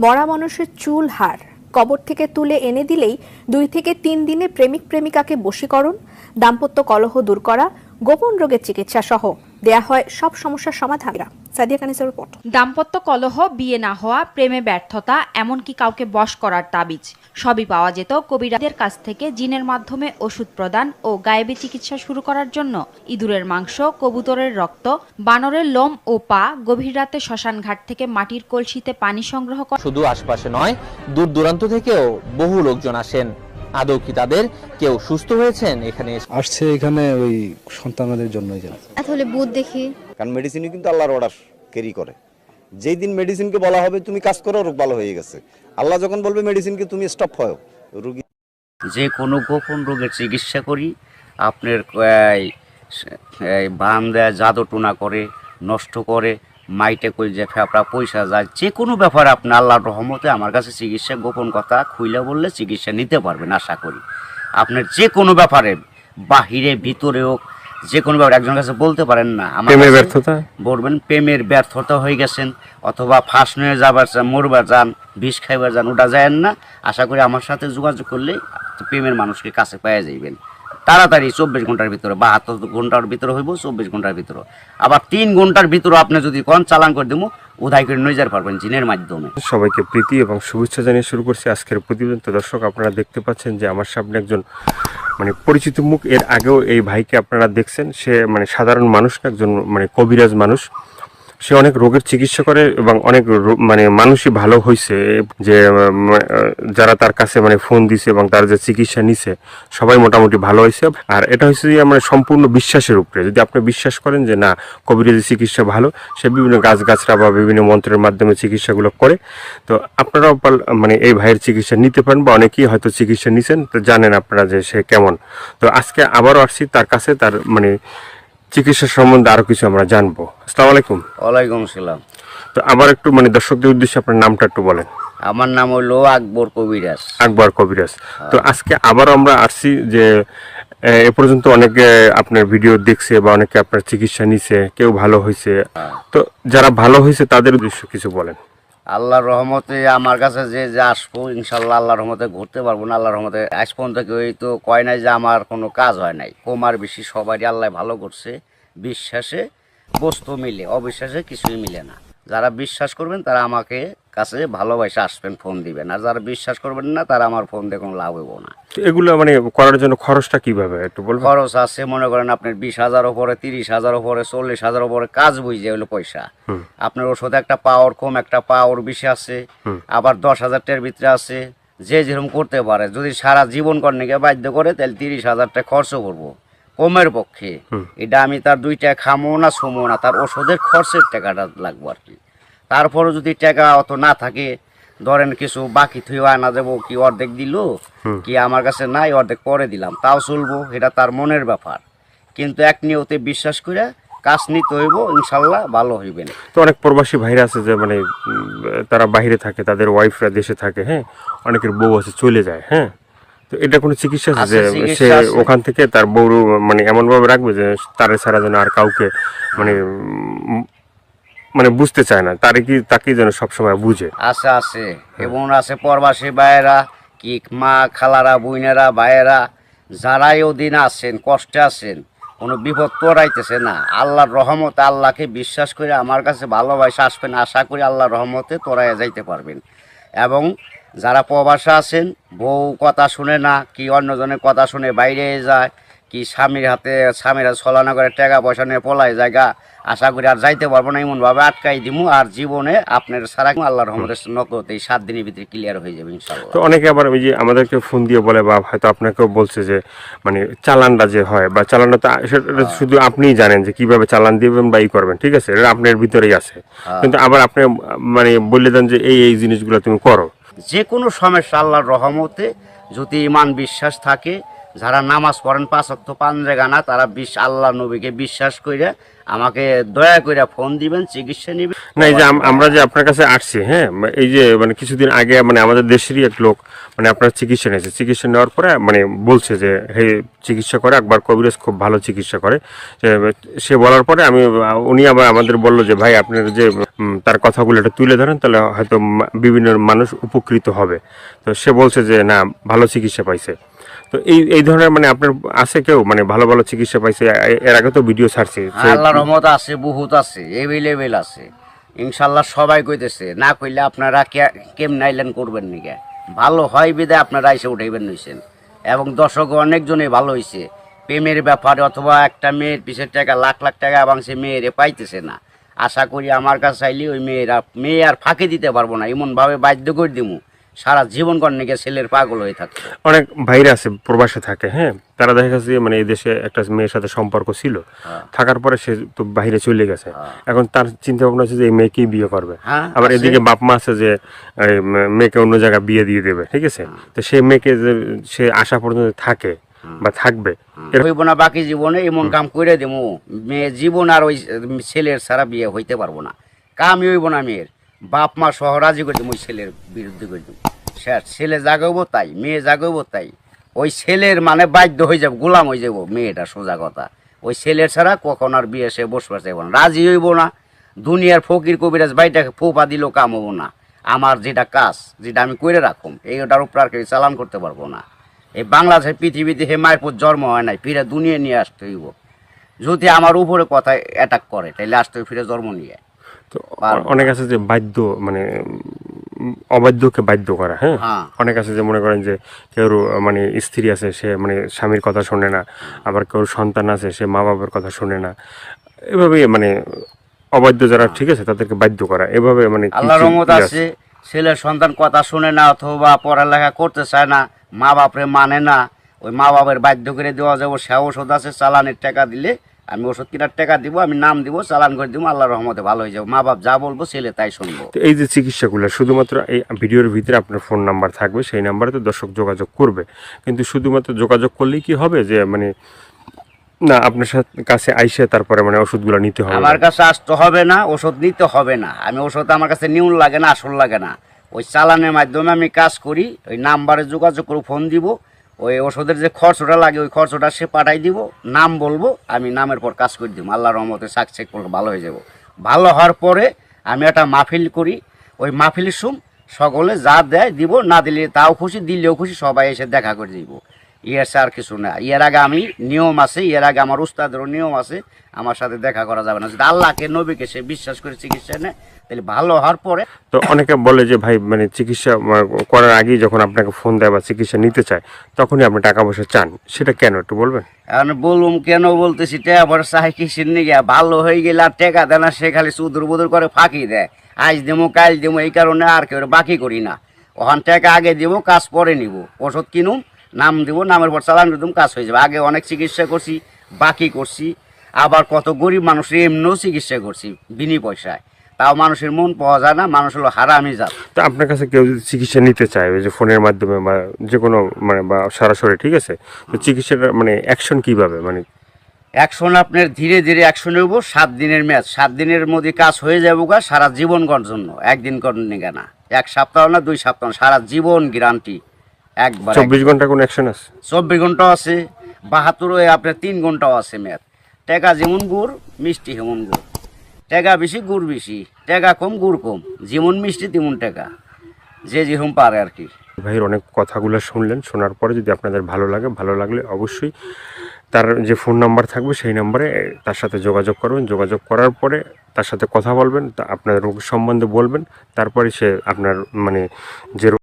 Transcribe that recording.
মরা মানুষের চুল হার কবর থেকে তুলে এনে দিলেই 2 থেকে 3 দিনে প্রেমিক প্রেমিকাকে বশীকরণ, দাম্পত্য কলহ দূর করা, গোপন রোগের চিকিৎসা সহ দেয়া হয় সব সমস্যার সমাধান। সাদিয়া কানিসের রিপোর্ট। দাম্পত্য কলহ, বিয়ে না হওয়া, প্রেমে ব্যর্থতা, এমনকি কাউকে বশ করার তাবিজ সবই পাওয়া যেত কবিরাজদের কাছ থেকে। জিনের মাধ্যমে ওষুধ প্রদান ও গায়েবী চিকিৎসা শুরু করার জন্য ইঁদুরের মাংস, কবুতরের রক্ত, বানরের লোম ও পা গভীর রাতে শ্মশান ঘাট থেকে মাটির কলসিতে পানি সংগ্রহ করে। শুধু আশপাশে নয়, দূর দূরান্ত থেকেও বহু লোকজন আসেন। আদৌ কি তাদের কেউ সুস্থ হয়েছেন এখানে আসছে? এখানে ওই সন্তানদের জন্যই জানা আসলে বুধ দেখি, কারণ মেডিসিনই কিন্তু আল্লাহর অর্ডার ক্যারি করে। যেই দিন মেডিসিনকে বলা হবে তুমি কাজ করো, রোগ ভালো হয়ে গেছে, আল্লাহ যখন বলবে মেডিসিনকে তুমি স্টপ হও, রোগী যে কোনো গোপন রোগের চিকিৎসা করি। আপনার বান দেয়, জাদু টুনা করে, নষ্ট করে, মাইটে কই যে ফেপড়া পয়সা যায়, যে কোনো ব্যাপারে আপনি আল্লাহর রহমতে আমার কাছে চিকিৎসা, গোপন কথা খুইলে বললে চিকিৎসা নিতে পারবেন আশা করি। আপনার যে কোনো ব্যাপারে, বাহিরে ভিতরে হোক, যে কোনো ব্যাপারে একজনের কাছে বলতে পারেন না আমার ব্যর্থতা বলবেন প্রেমের ব্যর্থতা হয়ে গেছেন, অথবা ফাঁস নিয়ে যাবার চান, মরবার যান, বিষ খাইবার যান, ওটা যায় না। আশা করি আমার সাথে যোগাযোগ করলে প্রেমের মানুষকে কাছে পেয়ে যাইবেন তাড়াতাড়ি। 24 ঘন্টার ভিতরে, 72 ঘন্টার ভিতরে হইব, 24 ঘন্টার ভিতরে। আবার 3 ঘন্টার ভিতরে আপনি যদি কোন চালান করে দেবো, উদয় করে নিয়ে যেতে পারবেন জিনের মাধ্যমে। সবাইকে প্রীতি এবং শুভেচ্ছা জানিয়ে শুরু করছি আজকের প্রতিবেদন। তো দর্শক, আপনারা দেখতে পাচ্ছেন যে আমার সামনে একজন পরিচিত মুখ। এর আগেও এই ভাইকে আপনারা দেখছেন। সে সাধারণ মানুষ না, একজন কবিরাজ মানুষ। সে অনেক রোগের চিকিৎসা করে এবং অনেক মানুষই ভালো হয়েছে। যে যারা তার কাছে ফোন দিছে এবং তার যে চিকিৎসা নিছে সবাই মোটামুটি ভালো হয়েছে। আর এটা হচ্ছে যে সম্পূর্ণ বিশ্বাসের উপরে। যদি আপনি বিশ্বাস করেন যে না, কবিরাজি চিকিৎসা ভালো, সে বিভিন্ন গাছগাছরা বা বিভিন্ন মন্ত্রের মাধ্যমে চিকিৎসাগুলো করে, তো আপনারাও এই ভাইয়ের চিকিৎসা নিতে পারেন, বা অনেকেই হয়তো চিকিৎসা নিছেন, তো জানেন আপনারা যে সে কেমন। তো আজকে আবারও আসছি তার কাছে, তার চিকিৎসা সম্বন্ধে আরো কিছু আমরা জানবো। আসসালামু আলাইকুম। ওয়ালাইকুম আসসালাম। তো আবার একটু দর্শকদের উদ্দেশ্যে আপনার নামটা একটু বলেন। আমার নাম হলো আকবর কবিরাজ। আকবর কবিরাজ। তো আজকে আবার আমরা আসছি যে এ পর্যন্ত অনেকে আপনার ভিডিও দেখছে বা অনেকে আপনার চিকিৎসা নিছে, কেউ ভালো হয়েছে। তো যারা ভালো হয়েছে তাদের উদ্দেশ্যে কিছু বলেন। আল্লাহর রহমতে আমার কাছে যে আসবো, ইনশাল্লাহ আল্লাহর রহমতে ঘুরতে পারবো না। আল্লাহর রহমতে আজ পর্যন্ত কেউ তো কয় নাই যে আমার কোনো কাজ হয় নাই। কমার বেশি সবারই আল্লাহ ভালো করছে। বিশ্বাসে বস্তু মিলে, অবিশ্বাসে কিছুই মিলে না। যারা বিশ্বাস করবেন তারা আমাকে কাছে ভালোবাসে আসবেন, ফোন দিবেন। আর যারা বিশ্বাস করবেন না তারা আমার ফোন দিয়ে কোনো লাভ হইব না। এগুলো করার জন্য খরচটা কিভাবে একটু বলবেন? খরচ আছে, মনে করেন আপনার 20,000 উপরে, 30,000 উপরে, 40,000 উপরে কাজ বুঝে হলো পয়সা। আপনার ওষুধ একটা পাওয়ার কম, একটা পাওয়ার বেশি আছে, আবার 10,000 টাকার ভিতরে আছে। যে যেরকম করতে পারে, যদি সারা জীবন কর্ণীকে বাধ্য করে তাহলে 30,000 টাকা খরচ করবো কমের পক্ষে। এটা আমি তার 2 টাকা খামো না, ছুমো না, তার ওষুধের খরচের টাকাটা লাগবো আর কি। তারপরে যদি টাকা অত না থাকে, ধরেন কিছু বাকি থুই আনা দেবো, কি অর্ধেক দিল, কি আমার কাছে নাই, অর্ধেক পরে দিলাম, তাও চলবো। এটা তার মনের ব্যাপার। কিন্তু এক নিয়তে বিশ্বাস করে কাজ নিতে হইব, ইনশাল্লাহ ভালো হইবে। তো অনেক প্রবাসী ভাইরা আছে যে তারা বাইরে থাকে, তাদের ওয়াইফরা দেশে থাকে, হ্যাঁ, অনেকের বউ আছে চলে যায়, হ্যাঁ। তো এটা কোনো চিকিৎসা আছে যে সে ওখান থেকে তার বউ এমন ভাবে রাখবে যে তার ছাড়া যেন আর কাউকে বুঝতে চায় না, তাকে যেন সবসময় বুঝে। আছে আছে এবং আছে প্রবাসী ভাইয়েরা, কি মা খালারা, বোনেরা, ভাইয়েরা, যারাই ওদিন আছেন, কষ্টে আছেন, কোনো বিপদ তোরাইতেছে না, আল্লাহর রহমতে আল্লাহকে বিশ্বাস করে আমার কাছে ভালোবাসা আসবেন। আশা করি আল্লাহর রহমতে তোরাই যাইতে পারবেন। এবং যারা প্রবাসে আছেন, বউ কথা শুনে না, কি অন্যজনের কথা শুনে বাইরে যায়, কি স্বামীরা ছলনা করে টাকা পয়সা নিয়ে পলায় জায়গা, আশা করি আর যাইতে পারবো না, এমনভাবে আটকাই দিমু। আর জীবনে আপনার সারা আল্লাহর রহমতের নগদ এই 7 দিনের ভিতরে ক্লিয়ার হয়ে যাবে ইনশাআল্লাহ। তো অনেকে আবার ওই যে আমাদেরকে ফোন দিয়ে বলে, বা হয়তো আপনাকেও বলছে যে চালানটা যে হয়, বা চালানটা তো শুধু আপনিই জানেন যে কিভাবে চালান দিবেন বা করবেন, ঠিক আছে, এটা আপনার ভিতরেই আছে। কিন্তু আবার আপনি বলে দেন যে এই জিনিসগুলো তুমি করো। যে কোনো সমস্যা আল্লাহর রহমতে যদি ইমান বিশ্বাস থাকে, যারা নামাজ পড়েন 5 ওয়াক্ত পাঞ্জেগানা তারা আল্লাহ নবীকে বিশ্বাস করে আমাকে দয়া করে ফোন দিবেন, চিকিৎসা নেবেন। না এই যে আমরা যে আপনার কাছে আসছি, হ্যাঁ, এই যে মানে কিছুদিন আগে মানে আমাদের দেশেরই এক লোক মানে আপনার চিকিৎসা নিয়েছে, চিকিৎসা নেওয়ার পরে মানে বলছে যে হে চিকিৎসা করে একবার কবিরাজ খুব ভালো চিকিৎসা করে। সে বলার পরে উনি আবার আমাদের বললো যে ভাই আপনার যে তার কথাগুলো একটু তুলে ধরেন, তাহলে হয়তো বিভিন্ন মানুষ উপকৃত হবে। তো সে বলছে যে না, ভালো চিকিৎসা পাইছে। তো এই ধরনের মানে আপনার আছে কেউ মানে ভালো ভালো চিকিৎসা পাইছে? এর আগে তো ভিডিও ছাড়ছি। আল্লাহর রহমত আছে, বহুত আছে, এভেলেবেল আছে ইনশাল্লাহ। সবাই কইতেছে, না কইলে আপনারা কেমন আইলেন করবেন নিকে, ভালো হয় বিদায় আপনারা এসে উঠাইবেন নিছেন। এবং দর্শক অনেকজনই ভালো হয়েছে প্রেমের ব্যাপারে, অথবা একটা মেয়ের পিছের টাকা লাখ লাখ টাকা এবং সে মেয়েরে পাইতেছে না। আশা করি আমার কাছে চাইলে ওই মেয়ে আর ফাঁকি দিতে পারবো না, এমনভাবে বাধ্য করে দিমু সারা জীবন কর্ণিকে ছেলের পাগল হয়ে থাকে। অনেক ভাইরা আছে প্রবাসে থাকে, হ্যাঁ, তারা দেখা গেছে মানে এই দেশে একটা মেয়ের সাথে সম্পর্ক ছিল, থাকার পরে সে তো বাইরে চলে গেছে। এখন তার চিন্তা ভাবনা আছে যে এই মেয়েকেই বিয়ে করবে। আবার এদিকে বাপ মা আছে যে মেয়েকে অন্য জায়গায় বিয়ে দিয়ে দেবে, ঠিক আছে। তো সেই মেয়েকে যে সে আসা পর্যন্ত থাকে বা থাকবে, হইব না বাকি জীবনে এমন কাম করে দেবো, মেয়ে জীবন আর ওই ছেলের ছাড়া বিয়ে হইতে পারবো না। কামই হইব না মেয়ের, বাপ মা সহ রাজি করে দেবো, ওই ছেলের বিরুদ্ধে করে দেবো। ছেলে জাগাবো তাই, মেয়ে জাগাবো তাই, ওই ছেলের মানে বাধ্য হয়ে যাবো, গোলাম হয়ে যাবো মেয়েটা, সোজা কথা। ওই ছেলের ছাড়া কখন আর বিয়ে সে বসবার চাইব না, রাজি হইব না। দুনিয়ার ফকির কবিরাজ বাইটাকে ফোপা দিলেও কাম হবো না। আমার যেটা কাজ, যেটা আমি করে রাখুম, এইটার উপর আর কেউ চালান করতে পারবো না। এই বাংলাদেশের পৃথিবীতে হে মায়ের জন্ম হয় নাই, ফিরে দুনিয়া নিয়ে আসতে হইব। যদি আমার উপরে কথা অ্যাটাক করে তাহলে আসতে ফিরে জন্ম নিয়ে। তো অনেক আছে যে বাধ্য মানে অবাধ্যকে বাধ্য করা, হ্যাঁ, অনেক আছে যে মনে করেন যে কেউ মানে স্ত্রী আছে, সে মানে স্বামীর কথা শোনে না, আবার কেউ সন্তান আছে সে মা বাবার কথা শোনে না, এভাবে মানে অবাধ্য যারা, ঠিক আছে, তাদেরকে বাধ্য করা এভাবে মানে আল্লাহর রহমত আছে। ছেলের সন্তান কথা শুনে না, অথবা পড়ালেখা করতে চায় না, মা বাপরে মানে না, ওই মা বাবার বাধ্য করে দেওয়া যাবো। সে ওষুধ আছে, চালানের টাকা দিলে আমি ওষুধ কেনার টাকা দিব, আমি নাম দিব, চালান করে দিব, আল্লাহর রহমতে ভালো হয়ে যাবো। মা বাপ যা বলবো ছেলে তাই শুনবো। তো এই যে চিকিৎসাগুলো শুধুমাত্র এই ভিডিওর ভিতরে আপনার ফোন নাম্বার থাকবে, সেই নাম্বারে তো দর্শক যোগাযোগ করবে। কিন্তু শুধুমাত্র যোগাযোগ করলেই কি হবে যে মানে না আপনার কাছে আইসে তারপরে মানে ওষুধগুলো নিতে হবে? আমার কাছে আসতে হবে না, ওষুধ নিতে হবে না। আমি ওষুধ আমার কাছে নিউন লাগে না, আসল লাগে না। ওই চালানের মাধ্যমে আমি কাজ করি, ওই নাম্বারে যোগাযোগ করে ফোন দিব, ওই ওষুধের যে খরচটা লাগে ওই খরচটা সে পাঠাই দিব, নাম বলবো, আমি নামের পর কাজ করে দিব। আল্লাহর রহমতে সাকসেস করলে ভালো হয়ে যাব। ভালো হওয়ার পরে আমি একটা মাহফিল করি, ওই মাহফিলের সকলে যা দেয় দিব, না দিলে তাও খুশি, দিলেও খুশি, সবাই এসে দেখা করে দিব। ইয়ার আর কিছু না। এর আগে আমি নিয়ম আছে, এর আগে আমার উস্তাদেরও নিয়ম আছে, আমার সাথে দেখা করা যাবে না। যদি আল্লাহকে নবীকে সে বিশ্বাস করে চিকিৎসা নেয় তাহলে ভালো হওয়ার পরে। তো অনেকে বলে যে ভাই মানে চিকিৎসা করার আগেই যখন আপনাকে ফোন দেয় বা চিকিৎসা নিতে চায় তখনই আপনি টাকা পয়সা চান, সেটা কেন একটু বলবেন? এখন বলুম কেন বলতেছি, টাকা পয়সা চাই কিসের নিয়ে, ভালো হয়ে গেলে আর টাকা দেয় না, সে খালি সুদূর বুদুর করে ফাঁকি দেয়, আজ দেবো কাল দেবো, এই কারণে আর কেউ বাকি করি না। ওখান টাকা আগে দিব, কাজ পরে নিব, ওষুধ কিনুম, নাম দিব, নামের পর চালান দিতাম, কাজ হয়ে যাবে। আগে অনেক চিকিৎসা করছি, বাকি করছি, আবার কত গরিব মানুষের এমনিও চিকিৎসা করছি বিনি পয়সায়, তাও মানুষের মন পাওয়া যায় না, মানুষ হলো হারামি জাত। তো আপনার কাছে কেউ যদি চিকিৎসা নিতে চায় ওই যে ফোনের মাধ্যমে বা যে কোনো মানে বা সরাসরি, ঠিক আছে, তো চিকিৎসাটা মানে অ্যাকশন কিভাবে মানে? অ্যাকশন আপনার ধীরে ধীরে অ্যাকশন হইব। 7 দিনের ম্যাচ, 7 দিনের মধ্যে কাজ হয়ে যাবো গা, সারা জীবন করার জন্য। একদিন করেন না, 1 সপ্তাহ না 2 সপ্তাহ, সারা জীবন গ্যারান্টি। একবার 24 ঘন্টা কোনো অ্যাকশন আছে? 24 ঘন্টাও আছে, 72 আপনার 3 ঘন্টাও আছে ম্যাচ। টাকা যেমন গুড়, মিষ্টি হেমন গুড়। টাকা বেশি, গুড় বেশি, টাকা কম, গুড় কম, যেমন মিষ্টি তেমন টাকা, যে যেরকম পারে আর কি। ভাইয়ের অনেক কথাগুলো শুনলেন, শোনার পরে যদি আপনাদের ভালো লাগে, ভালো লাগলে অবশ্যই তার যে ফোন নাম্বার থাকবে সেই নাম্বারে তার সাথে যোগাযোগ করবেন। যোগাযোগ করার পরে তার সাথে কথা বলবেন, তা আপনার রোগ সম্বন্ধে বলবেন, তারপরে সে আপনার মানে যে